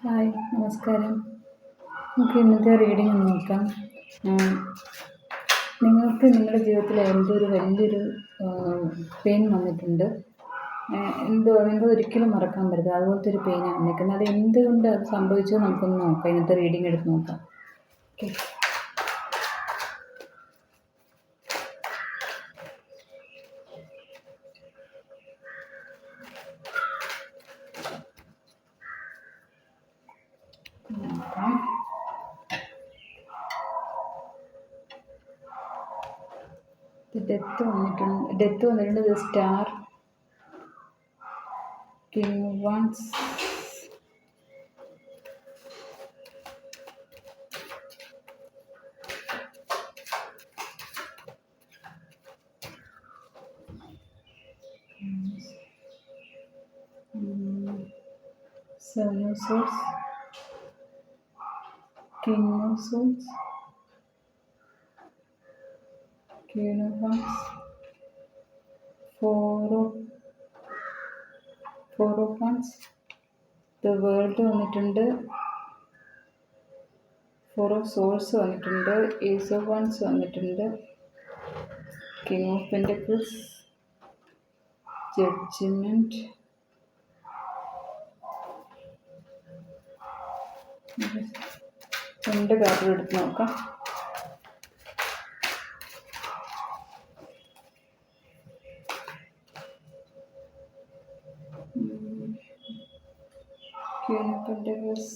Hi, നമസ്കാരം. നമുക്ക് ഇന്നത്തെ റീഡിംഗ് ഒന്ന് നോക്കാം. നിങ്ങൾക്ക് നിങ്ങളുടെ ജീവിതത്തിൽ എന്തൊരു വലിയൊരു പെയിൻ വന്നിട്ടുണ്ട്. എന്തോ ഒരിക്കലും മറക്കാൻ പറ്റില്ല, അതുപോലത്തെ ഒരു പെയിനാണ് വന്നിരിക്കുന്നത്. അത് എന്തുകൊണ്ട് അത് സംഭവിച്ചോ നമുക്കൊന്ന് നോക്കാം. ഇന്നത്തെ റീഡിംഗ് എടുത്ത് നോക്കാം. ഓക്കെ, നോക്കാം. ഡെത്ത് വന്നിട്ടുണ്ട്. Star, king wands, seven of swords, king of swords, queen of wands, four of wands, the world വന്നിട്ടുണ്ട്, ഫോർ ഓഫ് സോഴ്സ് വന്നിട്ടുണ്ട്, ഏസ് ഓഫ് വൺസ് വന്നിട്ടുണ്ട്, കിങ് ഓഫ് പെൻറ്റക്കിൾസ്, ജഡ്ജ്മെൻറ്റ്, രണ്ട് കാർഡ് എടുത്ത് നോക്കാം. ക്വീൻ ഓഫ് പെൻറ്റക്കിൾസ്,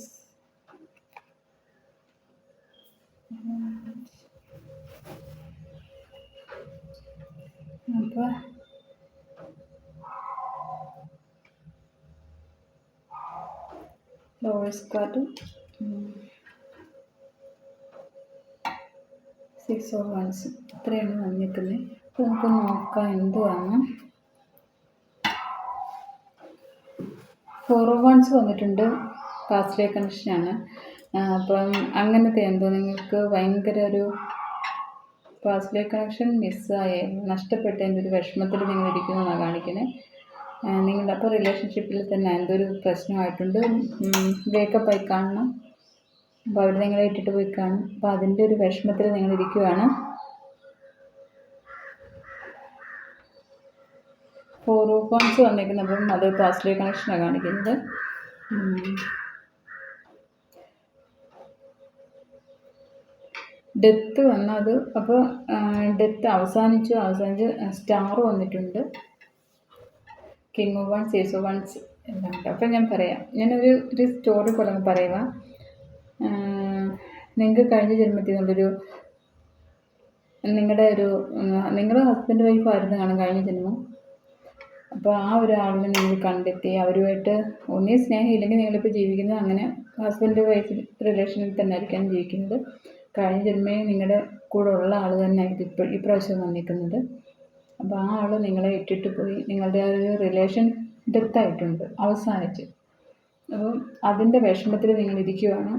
അപ്പോൾ lovers card, six of wands. ഇത്രയാണ് വന്നിരിക്കുന്നത്. അപ്പോൾ നമുക്ക് നോക്കാം എന്തുവാണ്. ഫോർ ഓഫ് വൺസ് വന്നിട്ടുണ്ട്, പാസ്റ്റ് ലൈഫ് കണക്ഷനാണ്. അപ്പം അങ്ങനത്തെ എന്തോ നിങ്ങൾക്ക് ഭയങ്കര ഒരു പാസ്റ്റ് ലൈഫ് കണക്ഷൻ മിസ്സായ, നഷ്ടപ്പെട്ടതിൻ്റെ ഒരു വിഷമത്തിൽ നിങ്ങൾ ഇരിക്കുന്നതാണ് കാണിക്കുന്നത്. നിങ്ങളുടെ അപ്പോൾ റിലേഷൻഷിപ്പിൽ തന്നെ എന്തോ ഒരു പ്രശ്നമായിട്ടുണ്ട്. ബ്രേക്കപ്പ് ആയി കാണണം. അപ്പോൾ അവർ നിങ്ങളെ ഇട്ടിട്ട് പോയി കാണും. അപ്പോൾ അതിൻ്റെ ഒരു വിഷമത്തിൽ നിങ്ങൾ ഇരിക്കുകയാണ്. ഫോർ ഓഫ് വൺസ് വന്നിരിക്കുന്നത്, അപ്പം അത് പാസ്റ്റ് ലൈഫ് കണക്ഷനാണ് കാണിക്കുന്നത്. ഡെത്ത് വന്നത്, അപ്പോൾ ഡെത്ത് അവസാനിച്ച് സ്റ്റാർ വന്നിട്ടുണ്ട്, king of wands, ace of wands എല്ലാം ഉണ്ട്. അപ്പം ഞാൻ പറയാം, ഞാനൊരു സ്റ്റോറി പോലെ പറയുക. നിങ്ങൾക്ക് കഴിഞ്ഞ ജന്മത്തിൽ നിന്നുള്ളൊരു നിങ്ങളുടെ ഹസ്ബൻഡ് വൈഫായിരുന്നു കാണും കഴിഞ്ഞ ജന്മം. അപ്പോൾ ആ ഒരാളിനെ നിങ്ങൾ കണ്ടെത്തി അവരുമായിട്ട് ഒന്നേ സ്നേഹം ഇല്ലെങ്കിൽ നിങ്ങളിപ്പോൾ ജീവിക്കുന്നത് അങ്ങനെ ഹസ്ബൻഡ് വൈഫ് റിലേഷനിൽ തന്നെ ആയിരിക്കാം ജീവിക്കുന്നത്. കഴിഞ്ഞ ജന്മേ നിങ്ങളുടെ കൂടെ ഉള്ള ആൾ തന്നെ ആയിരിക്കും ഇപ്രാവശ്യം വന്നിരിക്കുന്നത്. അപ്പോൾ ആ ആൾ നിങ്ങളെ ഇട്ടിട്ട് പോയി, നിങ്ങളുടെ ആ ഒരു റിലേഷൻ ഡെത്തായിട്ടുണ്ട്, അവസാനിച്ച്. അപ്പം അതിൻ്റെ വിഷമത്തിൽ നിങ്ങൾ ഇരിക്കുവാണ്.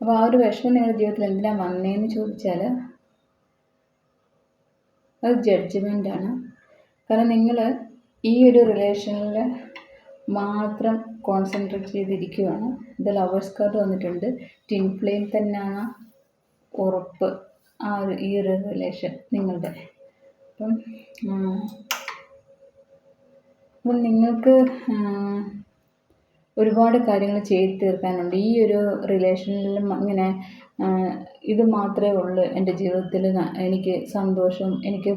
അപ്പോൾ ആ ഒരു വിഷമം നിങ്ങളുടെ ജീവിതത്തിൽ എന്തിനാണ് വന്നതെന്ന് ചോദിച്ചാൽ അത് ജഡ്ജ്മെൻ്റാണ്. കാരണം നിങ്ങൾ ഈ ഒരു റിലേഷനിൽ മാത്രം കോൺസെൻട്രേറ്റ് ചെയ്തിരിക്കുകയാണ്. ഇത് ലവേഴ്സ് കാർഡ് വന്നിട്ടുണ്ട്. ട്വിൻ ഫ്ലെയിം തന്നെയാണ് ഉറപ്പ് ഈ ഒരു റിലേഷൻ നിങ്ങളുടെ. അപ്പം നിങ്ങൾക്ക് ഒരുപാട് കാര്യങ്ങൾ ചെയ്ത് തീർക്കാനുണ്ട് ഈ ഒരു റിലേഷനിലും. ഇങ്ങനെ ഇത് മാത്രമേ ഉള്ളൂ എൻ്റെ ജീവിതത്തിൽ, എനിക്ക് സന്തോഷം, എനിക്ക്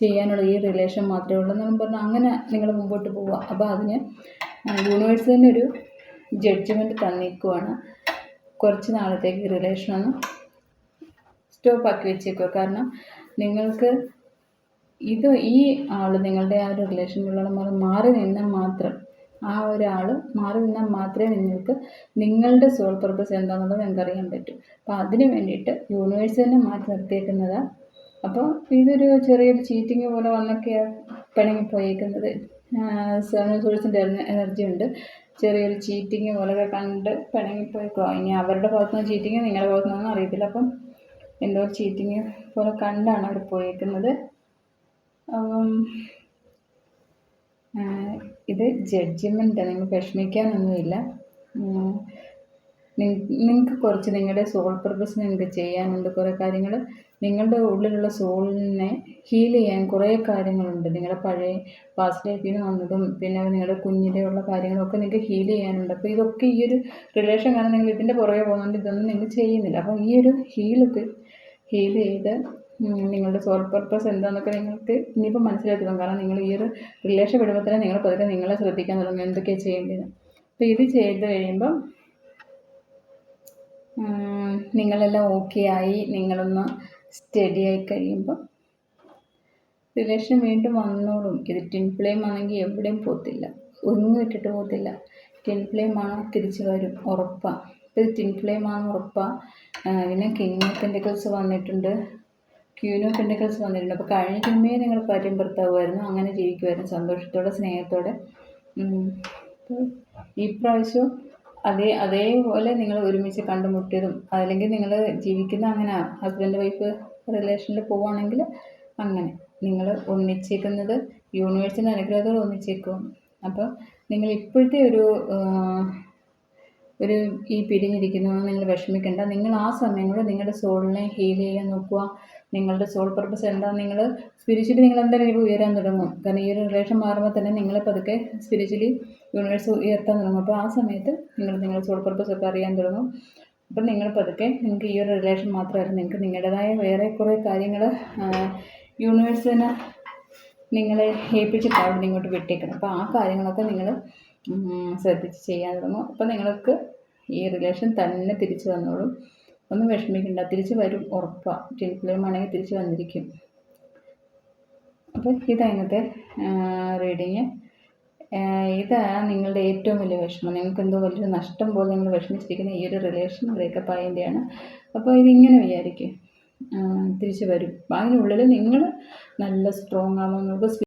ചെയ്യാനുള്ള ഈ റിലേഷൻ മാത്രമേ ഉള്ളൂ എന്നും പറഞ്ഞാൽ അങ്ങനെ നിങ്ങൾ മുമ്പോട്ട് പോവുക. അപ്പോൾ അതിന് യൂണിവേഴ്സ് തന്നെ ഒരു ജഡ്ജ്മെൻറ്റ് തന്നിരിക്കുവാണ്. കുറച്ച് നാളത്തേക്ക് റിലേഷനൊന്ന് സ്റ്റോപ്പ് ആക്കി വെച്ചേക്കുക. കാരണം നിങ്ങൾക്ക് ഈ ആൾ നിങ്ങളുടെ ആ ഒരു റിലേഷനിലുള്ള മാറി നിന്നാൽ മാത്രം, ആ ഒരാൾ മാറി നിന്നാൽ മാത്രമേ നിങ്ങൾക്ക് നിങ്ങളുടെ സോൾ പർപ്പസ് എന്താണെന്നുള്ളത് നിങ്ങൾക്ക് അറിയാൻ പറ്റും. അപ്പോൾ അതിന് വേണ്ടിയിട്ട് യൂണിവേഴ്സ് തന്നെ മാറ്റി നിർത്തിയേക്കുന്നതാണ്. അപ്പോൾ ഇതൊരു ചെറിയൊരു ചീറ്റിങ് പോലെ വന്നൊക്കെയാണ് പിണങ്ങിപ്പോയേക്കുന്നത്. സോഴ്സിൻ്റെ എനർജി ഉണ്ട്. ചെറിയൊരു ചീറ്റിങ് പോലെയൊക്കെ കണ്ട് പിണങ്ങിപ്പോയേക്കുക. ഇനി അവരുടെ ഭാഗത്തുനിന്ന് ചീറ്റിങ് നിങ്ങളുടെ ഭാഗത്തുനിന്നൊന്നും അറിയത്തില്ല. അപ്പം എന്തോ ചീറ്റിങ് പോലെ കണ്ടാണ് അവർ പോയേക്കുന്നത്. ഇത് ജഡ്ജ്മെൻറ്റാണ്, നിങ്ങൾ വിഷമിക്കാനൊന്നുമില്ല. നിങ്ങൾക്ക് കുറച്ച് നിങ്ങളുടെ സോൾ പർപ്പസ് നിങ്ങൾക്ക് ചെയ്യാനുണ്ട്. കുറേ കാര്യങ്ങൾ നിങ്ങളുടെ ഉള്ളിലുള്ള സോളിനെ ഹീൽ ചെയ്യാൻ കുറേ കാര്യങ്ങളുണ്ട്. നിങ്ങളുടെ പഴയ പാസ്റ്റ് ലൈഫിൽ നിന്ന് വന്നതും പിന്നെ നിങ്ങളുടെ കുഞ്ഞിലെയുള്ള കാര്യങ്ങളൊക്കെ നിങ്ങൾക്ക് ഹീൽ ചെയ്യാനുണ്ട്. അപ്പോൾ ഇതൊക്കെ ഈ ഒരു റിലേഷൻ കാരണം നിങ്ങൾ ഇതിൻ്റെ പുറകെ പോകുന്നുണ്ട്, ഇതൊന്നും നിങ്ങൾ ചെയ്യുന്നില്ല. അപ്പോൾ ഈ ഒരു ഹീൽ ചെയ്ത് നിങ്ങളുടെ സോൾ പർപ്പസ് എന്താണെന്നൊക്കെ നിങ്ങൾക്ക് ഇനിയിപ്പോൾ മനസ്സിലാക്കി തുടങ്ങും. കാരണം നിങ്ങൾ ഈ ഒരു റിലേഷൻ വിടുമ്പോൾ തന്നെ നിങ്ങൾ പതുക്കെ നിങ്ങളെ ശ്രദ്ധിക്കാൻ തുടങ്ങും എന്തൊക്കെയാണ് ചെയ്യേണ്ടത്. അപ്പോൾ ഇത് ചെയ്ത് കഴിയുമ്പം നിങ്ങളെല്ലാം ഓക്കെ ആയി നിങ്ങളൊന്ന് സ്റ്റഡി ആയി കഴിയുമ്പോൾ റിലേഷൻ വീണ്ടും വന്നോളും. ഇത് ട്വിൻ ഫ്ലെയിം ആണെങ്കിൽ എവിടെയും പോകത്തില്ല, ഒന്നും ഇട്ടിട്ട് പോകത്തില്ല. ട്വിൻ ഫ്ലെയിം ആണ്, തിരിച്ചു വരും, ഉറപ്പാണ്. ഇത് ട്വിൻ ഫ്ലെയിം ആണ്, ഉറപ്പാണ്. പിന്നെ കിങ് ഓഫ് പെൻറ്റക്കിൾസ് വന്നിട്ടുണ്ട്, ക്വീൻ ഓഫ് പെൻറ്റക്കിൾസ് വന്നിട്ടുണ്ട്. അപ്പോൾ കഴിഞ്ഞ ജന്മേ നിങ്ങൾ ഭാര്യയും ഭർത്താവുമായിരുന്നു, അങ്ങനെ ജീവിക്കുമായിരുന്നു സന്തോഷത്തോടെ സ്നേഹത്തോടെ. ഈ പ്രാവശ്യവും അതേപോലെ നിങ്ങൾ ഒരുമിച്ച് കണ്ടുമുട്ടിയതും അല്ലെങ്കിൽ നിങ്ങൾ ജീവിക്കുന്ന അങ്ങനെ ഹസ്ബൻഡ് വൈഫ് റിലേഷനിൽ പോവുകയാണെങ്കിൽ അങ്ങനെ നിങ്ങൾ ഒന്നിച്ചേക്കുന്നത് യൂണിവേഴ്സിൻ്റെ അനുഗ്രഹത്തോടെ ഒന്നിച്ചേക്കും. അപ്പോൾ നിങ്ങൾ ഇപ്പോഴത്തെ ഒരു ഈ പിരിഞ്ഞിരിക്കുന്നതെന്ന് നിങ്ങൾ വിഷമിക്കേണ്ട. നിങ്ങൾ ആ സമയം കൂടെ നിങ്ങളുടെ സോളിനെ ഹീൽ ചെയ്യാൻ നോക്കുക. നിങ്ങളുടെ സോൾ പർപ്പസ് എന്താണെന്ന് നിങ്ങൾ സ്പിരിച്വലി നിങ്ങൾ എന്തായാലും ഇപ്പോൾ ഉയരാൻ തുടങ്ങും. കാരണം ഈ ഒരു റിലേഷൻ മാറുമ്പോൾ തന്നെ നിങ്ങളെ പതുക്കെ സ്പിരിച്വലി യൂണിവേഴ്സ് ഉയർത്താൻ തുടങ്ങും. അപ്പോൾ ആ സമയത്ത് നിങ്ങൾ നിങ്ങളുടെ സോൾ പർപ്പസ് ഒക്കെ അറിയാൻ തുടങ്ങും. അപ്പം നിങ്ങൾ പതുക്കെ നിങ്ങൾക്ക് ഈ ഒരു റിലേഷൻ മാത്രമല്ല, നിങ്ങൾക്ക് നിങ്ങളുടേതായ വേറെ കുറേ കാര്യങ്ങൾ യൂണിവേഴ്സ് തന്നെ നിങ്ങളെ ഏൽപ്പിച്ചിട്ട് അവിടെ ഇങ്ങോട്ട് വിട്ടേക്കണം. അപ്പോൾ ആ കാര്യങ്ങളൊക്കെ നിങ്ങൾ ശ്രദ്ധിച്ച് ചെയ്യാൻ തുടങ്ങും. അപ്പോൾ നിങ്ങൾക്ക് ഈ റിലേഷൻ തന്നെ തിരിച്ചു വന്നോളും. ഒന്നും വിഷമിക്കണ്ട, തിരിച്ചു വരും, ഉറപ്പാണ്. ട്വിൻ ഫ്ലെയിം ആണെങ്കിൽ തിരിച്ചു വന്നിരിക്കും. അപ്പോൾ ഇതാണ് ഇന്നത്തെ റീഡിങ്. ഇതാണ് നിങ്ങളുടെ ഏറ്റവും വലിയ വിഷമം. നിങ്ങൾക്ക് എന്തോ വലിയൊരു നഷ്ടം പോലെ നിങ്ങൾ വിഷമിച്ചിരിക്കുന്ന ഈ ഒരു റിലേഷൻ ബ്രേക്കപ്പ് ആയതിൻ്റെയാണ്. അപ്പോൾ ഇതിങ്ങനെ വിചാരിക്കും, തിരിച്ചു വരും. അതിനുള്ളിൽ നിങ്ങൾ നല്ല സ്ട്രോങ് ആവാൻ നോക്കുക.